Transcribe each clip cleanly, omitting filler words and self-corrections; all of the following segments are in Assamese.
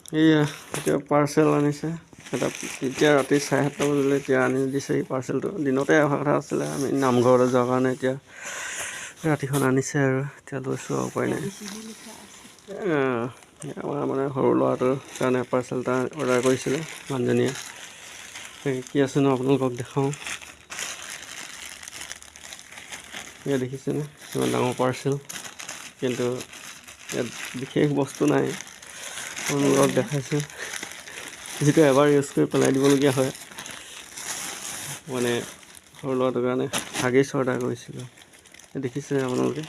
এইয়া এতিয়া পাৰ্চেল আনিছে এটা। এতিয়া ৰাতি 7:30 বজালৈ এতিয়া আনি দিছে এই পাৰ্চেলটো। দিনতে অহা কথা আছিলে, আমি নামঘৰলৈ যোৱাৰ কাৰণে এতিয়া ৰাতিখন আনিছে আৰু এতিয়া লৈছোঁ আৰু উপায় নাই। আমাৰ মানে সৰু ল'ৰাটোৰ কাৰণে পাৰ্চেল এটা অৰ্ডাৰ কৰিছিলে মানুহজনীয়ে। কি আছেনো আপোনালোকক দেখাওঁ। এয়া দেখিছেনে কিমান ডাঙৰ পাৰ্চেল, কিন্তু ইয়াত বিশেষ বস্তু নাই। আপোনালোকক দেখাইছোঁ, যিটো এবাৰ ইউজ কৰি পেলাই দিবলগীয়া হয়। মানে সৰু ল'ৰাটোৰ কাৰণে হাগিছ অৰ্ডাৰ কৰিছিলোঁ। দেখিছে আপোনালোকে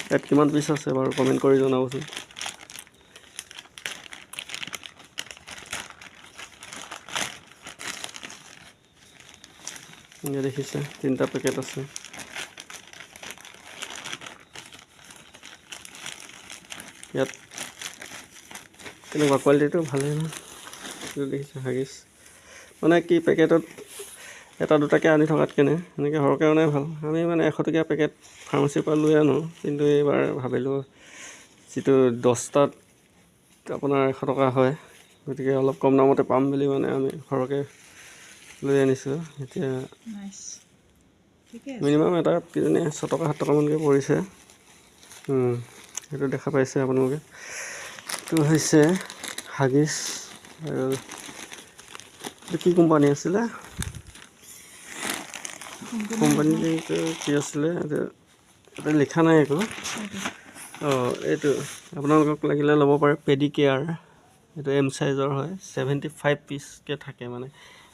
ইয়াত কিমান পিচ আছে বাৰু কমেণ্ট কৰি জনাবচোন। এতিয়া দেখিছে 3টা পেকেট আছে। ইয়াত কেনেকুৱা কোৱালিটিটো ভালেই নহয়। দেখিছে হাগিছ মানে কি পেকেটত এটা দুটাকৈ আনি থকাতকৈ এনেকৈ সৰহকৈ অনাই ভাল। আমি মানে 100 টকীয়া পেকেট ফাৰ্মাচীৰ পৰা লৈ আনো, কিন্তু এইবাৰ ভাবিলোঁ যিটো 10টাত আপোনাৰ 100 টকা হয়, গতিকে অলপ কম দামতে পাম বুলি মানে আমি সৰহকৈ লৈ আনিছোঁ। এতিয়া মিনিমাম এটা কিজানি 6 টকা 7 টকামানকৈ পৰিছে। সেইটো দেখা পাইছে আপোনালোকে। এইটো হৈছে হাগিছ আৰু এইটো কি কোম্পানী আছিলে, কোম্পানীটো কি আছিলে এটা লিখা নাই একো। এইটো আপোনালোকক লাগিলে ল'ব পাৰে পেডিকেয়াৰ। এইটো M চাইজৰ হয়, 75 পিচকৈ থাকে। মানে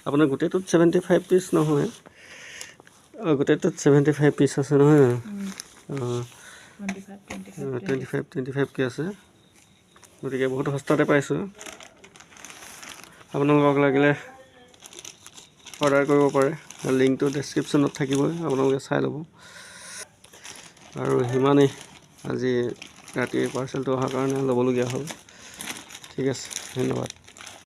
আপোনাৰ গোটেইটোত 75 পিচ নহয়, গোটেইটোত 75 পিচ আছে নহয় জানো। 25কৈ আছে, গতিকে বহুত সস্তাতে পাইছোঁ। আপোনালোকক লাগিলে অৰ্ডাৰ কৰিব পাৰে, লিংকটো ডেছক্ৰিপশ্যনত থাকিবই, আপোনালোকে চাই ল'ব। আৰু সিমানেই, আজি ৰাতিৰ পাৰ্চেলটো অহাৰ কাৰণে ল'বলগীয়া হ'ল। ঠিক আছে, ধন্যবাদ।